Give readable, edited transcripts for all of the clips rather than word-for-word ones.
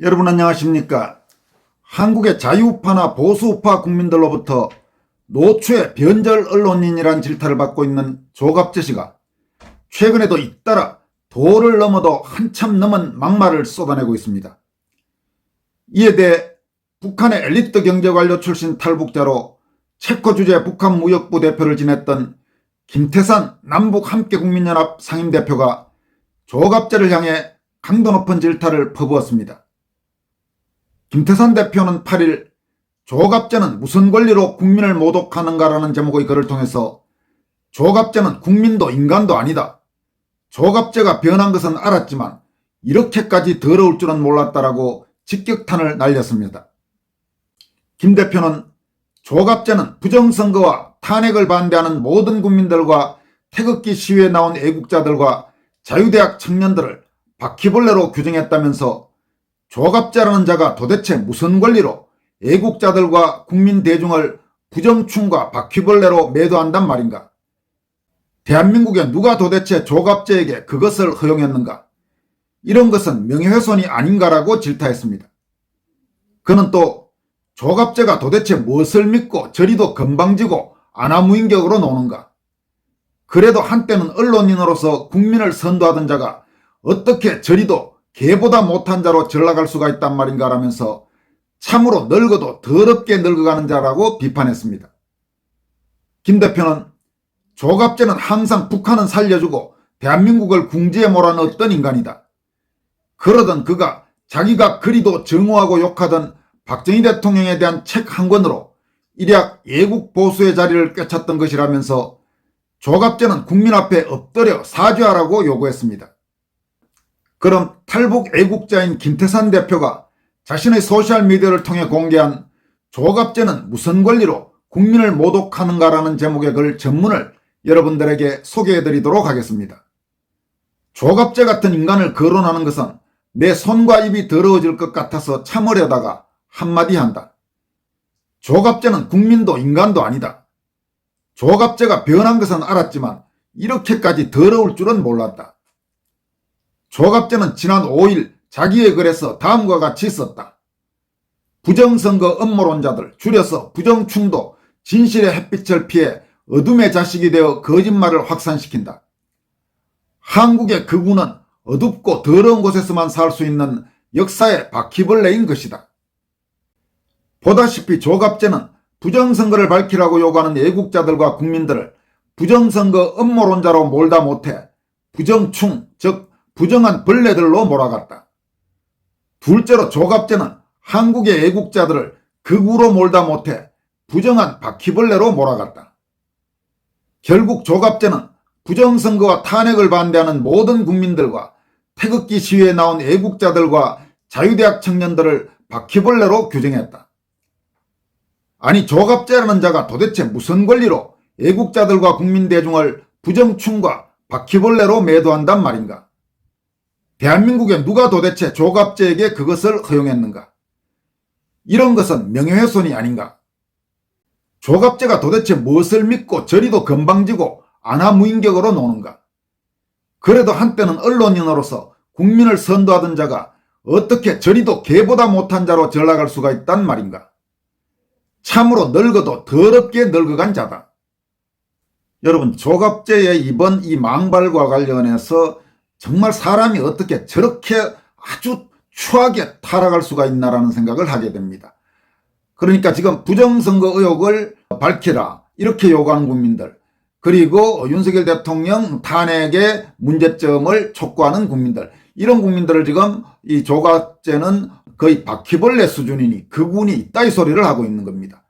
여러분 안녕하십니까? 한국의 자유우파나 보수우파 국민들로부터 노초의 변절 언론인이란 질타를 받고 있는 조갑재 씨가 최근에도 잇따라 도를 넘어도 한참 넘은 막말을 쏟아내고 있습니다. 이에 대해 북한의 엘리트 경제관료 출신 탈북자로 체코 주재 북한무역부 대표를 지냈던 김태산 남북함께국민연합 상임대표가 조갑재를 향해 강도 높은 질타를 퍼부었습니다. 김태산 대표는 8일 조갑재는 무슨 권리로 국민을 모독하는가라는 제목의 글을 통해서 조갑재는 국민도 인간도 아니다. 조갑재가 변한 것은 알았지만 이렇게까지 더러울 줄은 몰랐다라고 직격탄을 날렸습니다. 김 대표는 조갑재는 부정선거와 탄핵을 반대하는 모든 국민들과 태극기 시위에 나온 애국자들과 자유대학 청년들을 바퀴벌레로 규정했다면서 조갑재라는 자가 도대체 무슨 권리로 애국자들과 국민 대중을 부정충과 바퀴벌레로 매도한단 말인가? 대한민국에 누가 도대체 조갑재에게 그것을 허용했는가? 이런 것은 명예훼손이 아닌가라고 질타했습니다. 그는 또 조갑재가 도대체 무엇을 믿고 저리도 건방지고 아나무인격으로 노는가? 그래도 한때는 언론인으로서 국민을 선도하던 자가 어떻게 저리도 개보다 못한 자로 전락할 수가 있단 말인가 라면서 참으로 늙어도 더럽게 늙어가는 자라고 비판했습니다. 김 대표는 조갑재는 항상 북한은 살려주고 대한민국을 궁지에 몰아넣었던 인간이다. 그러던 그가 자기가 그리도 증오하고 욕하던 박정희 대통령에 대한 책 한 권으로 일약 애국 보수의 자리를 꿰찼던 것이라면서 조갑재는 국민 앞에 엎드려 사죄하라고 요구했습니다. 그럼 탈북 애국자인 김태산 대표가 자신의 소셜미디어를 통해 공개한 조갑재는 무슨 권리로 국민을 모독하는가라는 제목의 글 전문을 여러분들에게 소개해드리도록 하겠습니다. 조갑재 같은 인간을 거론하는 것은 내 손과 입이 더러워질 것 같아서 참으려다가 한마디 한다. 조갑재는 국민도 인간도 아니다. 조갑재가 변한 것은 알았지만 이렇게까지 더러울 줄은 몰랐다. 조갑재는 지난 5일 자기의 글에서 다음과 같이 썼다. 부정선거 음모론자들, 줄여서 부정충도 진실의 햇빛을 피해 어둠의 자식이 되어 거짓말을 확산시킨다. 한국의 극우는 어둡고 더러운 곳에서만 살 수 있는 역사의 바퀴벌레인 것이다. 보다시피 조갑재는 부정선거를 밝히라고 요구하는 애국자들과 국민들을 부정선거 음모론자로 몰다 못해 부정충, 즉 부정한 벌레들로 몰아갔다. 둘째로 조갑재는 한국의 애국자들을 극우로 몰다 못해 부정한 바퀴벌레로 몰아갔다. 결국 조갑재는 부정선거와 탄핵을 반대하는 모든 국민들과 태극기 시위에 나온 애국자들과 자유대학 청년들을 바퀴벌레로 규정했다. 아니 조갑재라는 자가 도대체 무슨 권리로 애국자들과 국민 대중을 부정충과 바퀴벌레로 매도한단 말인가? 대한민국에 누가 도대체 조갑재에게 그것을 허용했는가? 이런 것은 명예훼손이 아닌가? 조갑재가 도대체 무엇을 믿고 저리도 건방지고 아나무인격으로 노는가? 그래도 한때는 언론인으로서 국민을 선도하던 자가 어떻게 저리도 개보다 못한 자로 전락할 수가 있단 말인가? 참으로 늙어도 더럽게 늙어간 자다. 여러분, 조갑재의 이번 이 망발과 관련해서 정말 사람이 어떻게 저렇게 아주 추하게 타락할 수가 있나라는 생각을 하게 됩니다. 그러니까 지금 부정선거 의혹을 밝히라 이렇게 요구하는 국민들, 그리고 윤석열 대통령 탄핵의 문제점을 촉구하는 국민들, 이런 국민들을 지금 이 조갑재는 거의 바퀴벌레 수준이니 그군이 있다 이 소리를 하고 있는 겁니다.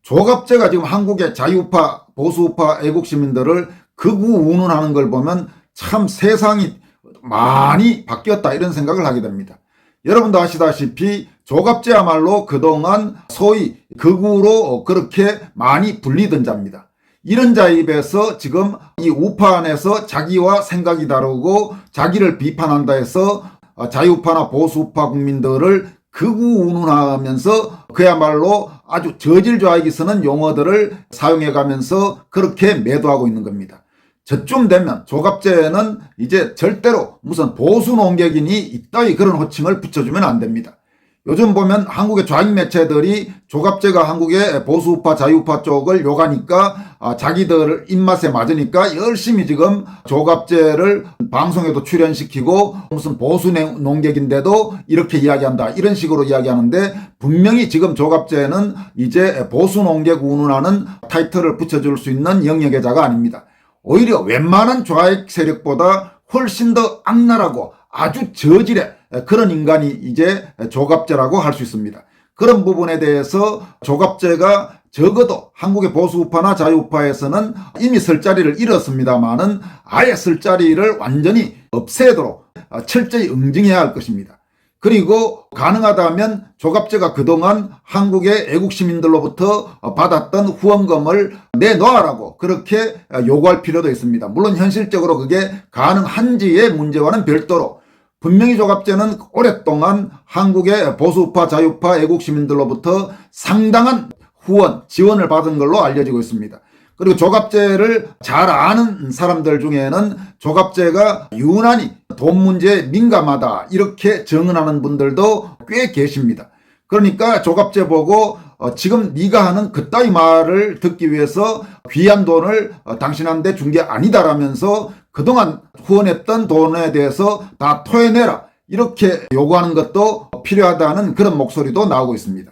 조갑재가 지금 한국의 자유우파, 보수우파, 애국시민들을 극우 운운하는 걸 보면 참 세상이 많이 바뀌었다 이런 생각을 하게 됩니다. 여러분도 아시다시피 조갑재야말로 그동안 소위 극우로 그렇게 많이 불리던 자입니다. 이런 자 입에서 지금 이 우파 안에서 자기와 생각이 다르고 자기를 비판한다 해서 자유우파나 보수우파 국민들을 극우 운운하면서 그야말로 아주 저질좌익이 쓰는 용어들을 사용해가면서 그렇게 매도하고 있는 겁니다. 저쯤 되면 조갑재는 이제 절대로 무슨 보수 농객이니 이따위 그런 호칭을 붙여주면 안 됩니다. 요즘 보면 한국의 좌익 매체들이 조갑제가 한국의 보수우파 자유우파 쪽을 욕하니까 자기들 입맛에 맞으니까 열심히 지금 조갑제를 방송에도 출연시키고 무슨 보수 농객인데도 이렇게 이야기한다 이런 식으로 이야기하는데, 분명히 지금 조갑제는 이제 보수 농객 운운하는 타이틀을 붙여줄 수 있는 영역의 자가 아닙니다. 오히려 웬만한 좌익 세력보다 훨씬 더 악랄하고 아주 저질의 그런 인간이 이제 조갑제라고 할 수 있습니다. 그런 부분에 대해서 조갑제가 적어도 한국의 보수우파나 자유우파에서는 이미 설 자리를 잃었습니다만은 아예 설 자리를 완전히 없애도록 철저히 응징해야 할 것입니다. 그리고 가능하다면 조갑제가 그동안 한국의 애국시민들로부터 받았던 후원금을 내놓으라고 그렇게 요구할 필요도 있습니다. 물론 현실적으로 그게 가능한지의 문제와는 별도로 분명히 조갑제는 오랫동안 한국의 보수우파, 자유우파, 애국시민들로부터 상당한 후원, 지원을 받은 걸로 알려지고 있습니다. 그리고 조갑제를 잘 아는 사람들 중에는 조갑제가 유난히 돈 문제에 민감하다 이렇게 정언하는 분들도 꽤 계십니다. 그러니까 조갑제 보고 지금 네가 하는 그따위 말을 듣기 위해서 귀한 돈을 당신한테 준 게 아니다라면서 그동안 후원했던 돈에 대해서 다 토해내라 이렇게 요구하는 것도 필요하다는 그런 목소리도 나오고 있습니다.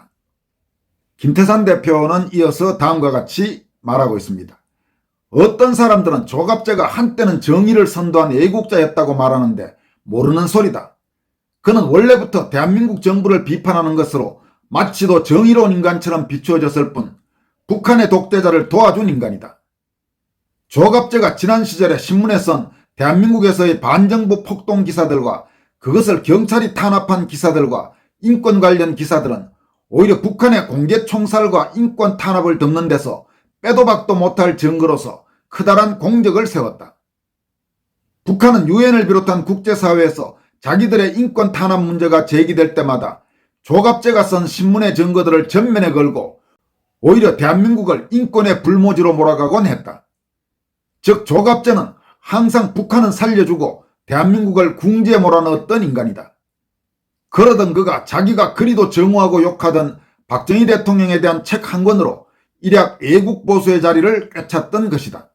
김태산 대표는 이어서 다음과 같이 말하고 있습니다. 어떤 사람들은 조갑제가 한때는 정의를 선도한 애국자였다고 말하는데 모르는 소리다. 그는 원래부터 대한민국 정부를 비판하는 것으로 마치도 정의로운 인간처럼 비추어졌을 뿐 북한의 독재자를 도와준 인간이다. 조갑제가 지난 시절에 신문에 쓴 대한민국에서의 반정부 폭동 기사들과 그것을 경찰이 탄압한 기사들과 인권 관련 기사들은 오히려 북한의 공개 총살과 인권 탄압을 덮는 데서 빼도 박도 못할 증거로서 커다란 공적을 세웠다. 북한은 유엔을 비롯한 국제사회에서 자기들의 인권 탄압 문제가 제기될 때마다 조갑제가 쓴 신문의 증거들을 전면에 걸고 오히려 대한민국을 인권의 불모지로 몰아가곤 했다. 즉 조갑제는 항상 북한은 살려주고 대한민국을 궁지에 몰아넣었던 인간이다. 그러던 그가 자기가 그리도 정오하고 욕하던 박정희 대통령에 대한 책 한 권으로 일약 애국보수의 자리를 꿰찼던 것이다.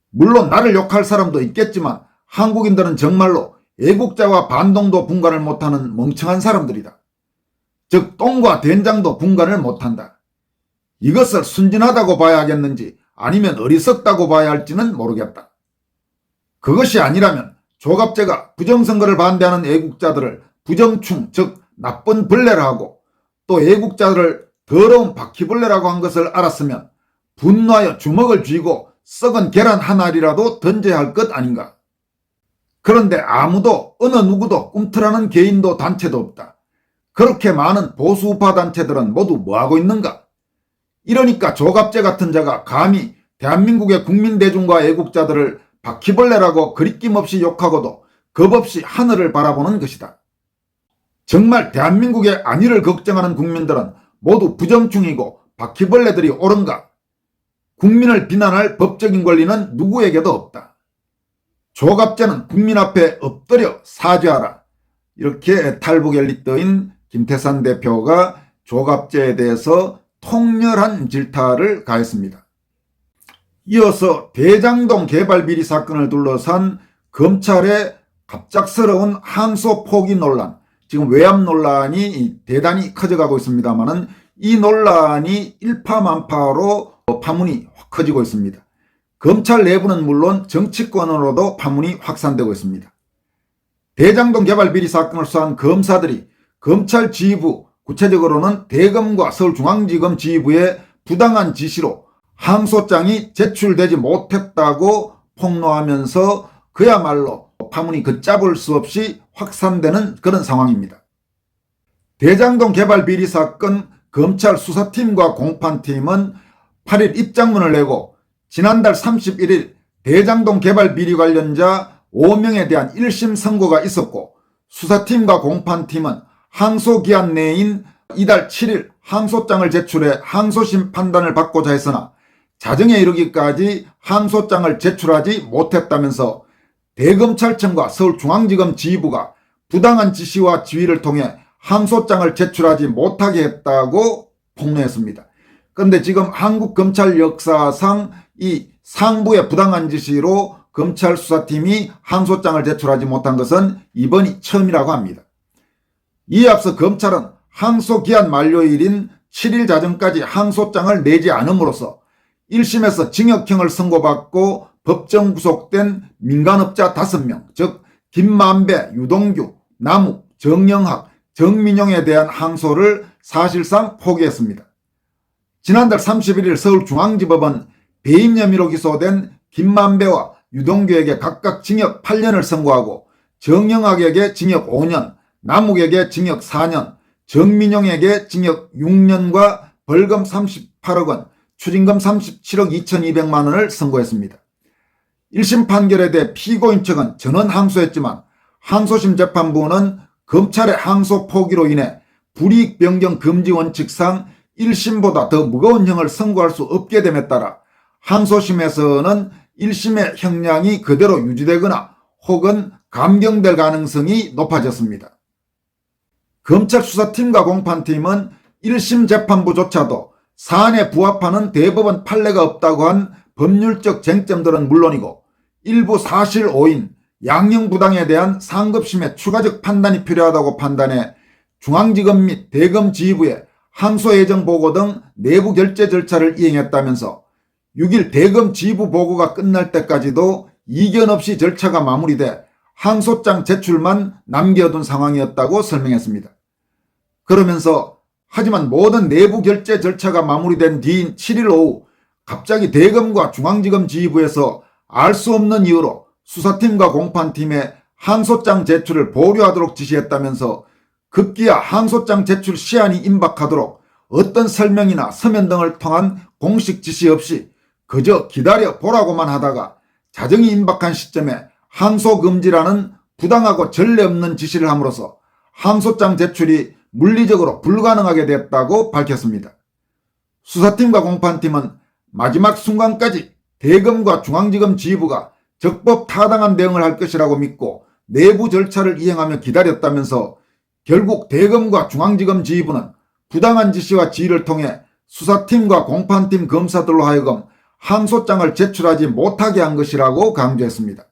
물론 나를 욕할 사람도 있겠지만 한국인들은 정말로 애국자와 반동도 분간을 못하는 멍청한 사람들이다. 즉 똥과 된장도 분간을 못한다. 이것을 순진하다고 봐야 하겠는지 아니면 어리석다고 봐야 할지는 모르겠다. 그것이 아니라면 조갑제가 부정선거를 반대하는 애국자들을 부정충, 즉 나쁜 벌레라 하고 또 애국자들을 더러운 바퀴벌레라고 한 것을 알았으면 분노하여 주먹을 쥐고 썩은 계란 한 알이라도 던져야 할 것 아닌가. 그런데 아무도 어느 누구도 꿈틀하는 개인도 단체도 없다. 그렇게 많은 보수우파 단체들은 모두 뭐하고 있는가? 이러니까 조갑제 같은 자가 감히 대한민국의 국민대중과 애국자들을 바퀴벌레라고 그리낌 없이 욕하고도 겁없이 하늘을 바라보는 것이다. 정말 대한민국의 안위를 걱정하는 국민들은 모두 부정충이고 바퀴벌레들이 옳은가? 국민을 비난할 법적인 권리는 누구에게도 없다. 조갑제는 국민 앞에 엎드려 사죄하라. 이렇게 탈북엘리트인 김태산 대표가 조갑제에 대해서 통렬한 질타를 가했습니다. 이어서 대장동 개발 비리 사건을 둘러싼 검찰의 갑작스러운 항소 포기 논란, 지금 외압 논란이 대단히 커져가고 있습니다만은 이 논란이 일파만파로 파문이 확 커지고 있습니다. 검찰 내부는 물론 정치권으로도 파문이 확산되고 있습니다. 대장동 개발 비리 사건을 수사한 검사들이 검찰 지휘부, 구체적으로는 대검과 서울중앙지검 지휘부의 부당한 지시로 항소장이 제출되지 못했다고 폭로하면서 그야말로 파문이 걷잡을 수 없이 확산되는 그런 상황입니다. 대장동 개발 비리 사건 검찰 수사팀과 공판팀은 8일 입장문을 내고 지난달 31일 대장동 개발 비리 관련자 5명에 대한 1심 선고가 있었고 수사팀과 공판팀은 항소기한 내인 이달 7일 항소장을 제출해 항소심 판단을 받고자 했으나 자정에 이르기까지 항소장을 제출하지 못했다면서 대검찰청과 서울중앙지검 지휘부가 부당한 지시와 지휘를 통해 항소장을 제출하지 못하게 했다고 폭로했습니다. 그런데 지금 한국 검찰 역사상 이 상부의 부당한 지시로 검찰 수사팀이 항소장을 제출하지 못한 것은 이번이 처음이라고 합니다. 이에 앞서 검찰은 항소 기한 만료일인 7일 자정까지 항소장을 내지 않음으로써 1심에서 징역형을 선고받고 법정 구속된 민간업자 5명, 즉 김만배, 유동규, 남욱, 정영학, 정민용에 대한 항소를 사실상 포기했습니다. 지난달 31일 서울중앙지법은 배임 혐의로 기소된 김만배와 유동규에게 각각 징역 8년을 선고하고 정영학에게 징역 5년, 남욱에게 징역 4년, 정민용에게 징역 6년과 벌금 38억 원, 추징금 37억 2200만 원을 선고했습니다. 1심 판결에 대해 피고인 측은 전원 항소했지만 항소심 재판부는 검찰의 항소 포기로 인해 불이익 변경 금지 원칙상 1심보다 더 무거운 형을 선고할 수 없게 됨에 따라 항소심에서는 1심의 형량이 그대로 유지되거나 혹은 감경될 가능성이 높아졌습니다. 검찰 수사팀과 공판팀은 1심 재판부조차도 사안에 부합하는 대법원 판례가 없다고 한 법률적 쟁점들은 물론이고 일부 사실 오인, 양형부당에 대한 상급심의 추가적 판단이 필요하다고 판단해 중앙지검 및 대검지휘부에 항소 예정 보고 등 내부 결재 절차를 이행했다면서 6일 대검지휘부 보고가 끝날 때까지도 이견 없이 절차가 마무리돼 항소장 제출만 남겨둔 상황이었다고 설명했습니다. 그러면서 하지만 모든 내부 결재 절차가 마무리된 뒤인 7일 오후 갑자기 대검과 중앙지검 지휘부에서 알 수 없는 이유로 수사팀과 공판팀에 항소장 제출을 보류하도록 지시했다면서 급기야 항소장 제출 시한이 임박하도록 어떤 설명이나 서면 등을 통한 공식 지시 없이 그저 기다려 보라고만 하다가 자정이 임박한 시점에 항소 금지라는 부당하고 전례 없는 지시를 함으로써 항소장 제출이 물리적으로 불가능하게 됐다고 밝혔습니다. 수사팀과 공판팀은 마지막 순간까지 대검과 중앙지검 지휘부가 적법 타당한 대응을 할 것이라고 믿고 내부 절차를 이행하며 기다렸다면서 결국 대검과 중앙지검 지휘부는 부당한 지시와 지휘를 통해 수사팀과 공판팀 검사들로 하여금 항소장을 제출하지 못하게 한 것이라고 강조했습니다.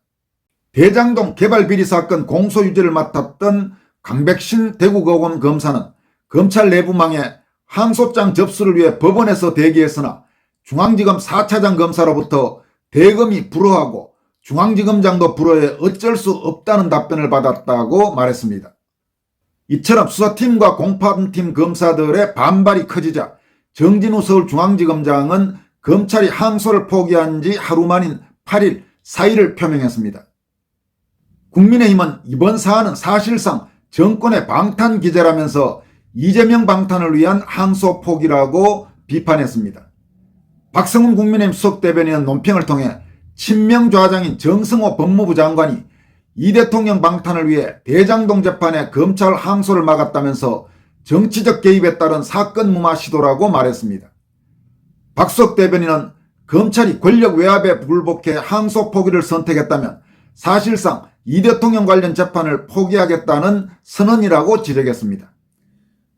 대장동 개발비리 사건 공소유지를 맡았던 강백신 대구고검 검사는 검찰 내부망에 항소장 접수를 위해 법원에서 대기했으나 중앙지검 4차장 검사로부터 대검이 불허하고 중앙지검장도 불허해 어쩔 수 없다는 답변을 받았다고 말했습니다. 이처럼 수사팀과 공판팀 검사들의 반발이 커지자 정진우 서울중앙지검장은 검찰이 항소를 포기한 지 하루 만인 8일 사의를 표명했습니다. 국민의힘은 이번 사안은 사실상 정권의 방탄 기제라면서 이재명 방탄을 위한 항소 포기라고 비판했습니다. 박성훈 국민의힘 수석대변인은 논평을 통해 친명 좌장인 정성호 법무부 장관이 이 대통령 방탄을 위해 대장동 재판에 검찰 항소를 막았다면서 정치적 개입에 따른 사건 무마 시도라고 말했습니다. 박 수석대변인은 검찰이 권력 외압에 굴복해 항소 포기를 선택했다면 사실상 이 대통령 관련 재판을 포기하겠다는 선언이라고 지적했습니다.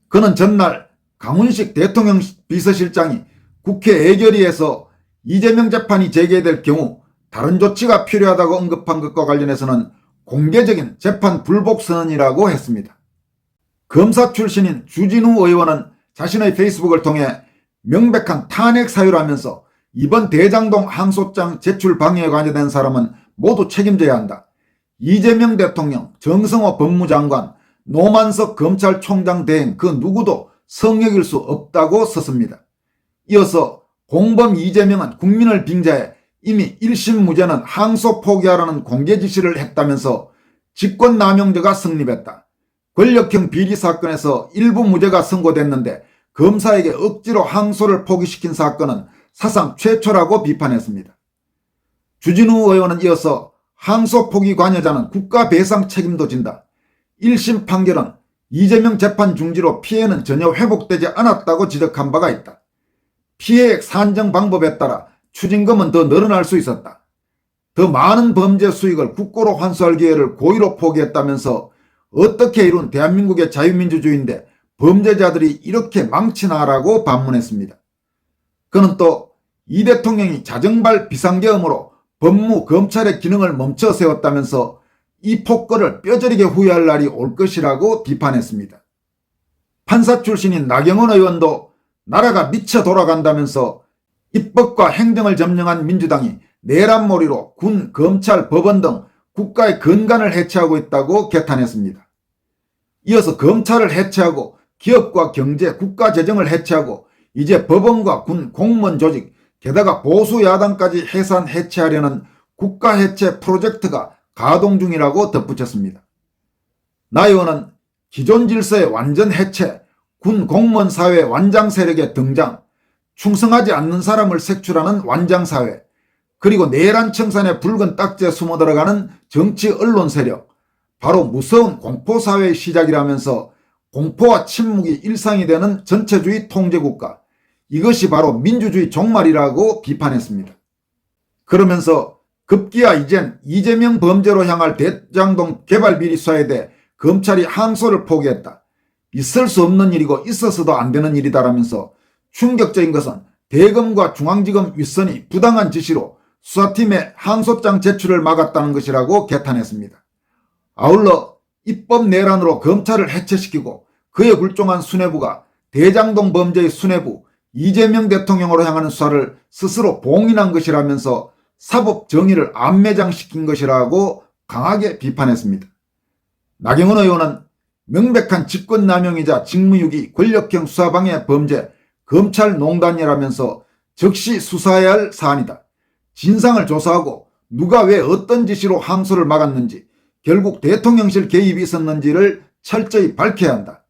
그는 전날 강훈식 대통령 비서실장이 국회 애결위에서 이재명 재판이 재개될 경우 다른 조치가 필요하다고 언급한 것과 관련해서는 공개적인 재판 불복 선언이라고 했습니다. 검사 출신인 주진우 의원은 자신의 페이스북을 통해 명백한 탄핵 사유라면서 이번 대장동 항소장 제출 방해에 관여된 사람은 모두 책임져야 한다. 이재명 대통령, 정성호 법무장관, 노만석 검찰총장 대행 그 누구도 성역일 수 없다고 썼습니다. 이어서 공범 이재명은 국민을 빙자해 이미 1심 무죄는 항소 포기하라는 공개 지시를 했다면서 직권남용죄가 성립했다. 권력형 비리 사건에서 일부 무죄가 선고됐는데 검사에게 억지로 항소를 포기시킨 사건은 사상 최초라고 비판했습니다. 주진우 의원은 이어서 항소 포기 관여자는 국가 배상 책임도 진다. 1심 판결은 이재명 재판 중지로 피해는 전혀 회복되지 않았다고 지적한 바가 있다. 피해액 산정 방법에 따라 추징금은 더 늘어날 수 있었다. 더 많은 범죄 수익을 국고로 환수할 기회를 고의로 포기했다면서 어떻게 이룬 대한민국의 자유민주주의인데 범죄자들이 이렇게 망치나라고 반문했습니다. 그는 또 이 대통령이 자정발 비상계엄으로 법무, 검찰의 기능을 멈춰 세웠다면서 이 폭거를 뼈저리게 후회할 날이 올 것이라고 비판했습니다. 판사 출신인 나경원 의원도 나라가 미쳐 돌아간다면서 입법과 행정을 점령한 민주당이 내란몰이로 군, 검찰, 법원 등 국가의 근간을 해체하고 있다고 개탄했습니다. 이어서 검찰을 해체하고 기업과 경제, 국가 재정을 해체하고 이제 법원과 군, 공무원 조직, 게다가 보수 야당까지 해산 해체하려는 국가 해체 프로젝트가 가동 중이라고 덧붙였습니다. 나 의원은 기존 질서의 완전 해체, 군 공무원 사회 완장 세력의 등장, 충성하지 않는 사람을 색출하는 완장 사회, 그리고 내란 청산의 붉은 딱지에 숨어 들어가는 정치 언론 세력, 바로 무서운 공포사회의 시작이라면서 공포와 침묵이 일상이 되는 전체주의 통제국가, 이것이 바로 민주주의 종말이라고 비판했습니다. 그러면서 급기야 이젠 이재명 범죄로 향할 대장동 개발 비리 수사에 대해 검찰이 항소를 포기했다. 있을 수 없는 일이고 있어서도 안 되는 일이다라면서 충격적인 것은 대검과 중앙지검 윗선이 부당한 지시로 수사팀의 항소장 제출을 막았다는 것이라고 개탄했습니다. 아울러 입법 내란으로 검찰을 해체시키고 그에 굴종한 수뇌부가 대장동 범죄의 수뇌부 이재명 대통령으로 향하는 수사를 스스로 봉인한 것이라면서 사법 정의를 암매장시킨 것이라고 강하게 비판했습니다. 나경원 의원은 명백한 직권남용이자 직무유기, 권력형 수사방해 범죄, 검찰농단이라면서 즉시 수사해야 할 사안이다. 진상을 조사하고 누가 왜 어떤 지시로 항소를 막았는지, 결국 대통령실 개입이 있었는지를 철저히 밝혀야 한다.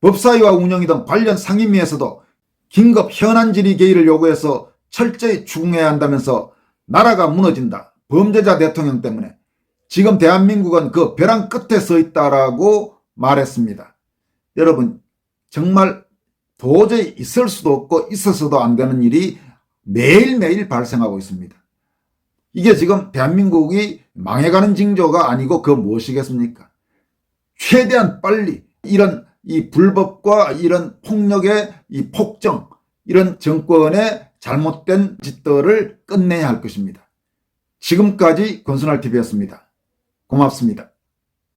법사위와 운영위 등 관련 상임위에서도 긴급 현안 질의 개의를 요구해서 철저히 추궁해야 한다면서 나라가 무너진다. 범죄자 대통령 때문에. 지금 대한민국은 그 벼랑 끝에 서 있다라고 말했습니다. 여러분, 정말 도저히 있을 수도 없고 있어서도 안 되는 일이 매일매일 발생하고 있습니다. 이게 지금 대한민국이 망해가는 징조가 아니고 그 무엇이겠습니까? 최대한 빨리 이런 이 불법과 이런 폭력의 이 폭정, 이런 정권의 잘못된 짓들을 끝내야 할 것입니다. 지금까지 권순할TV였습니다. 고맙습니다.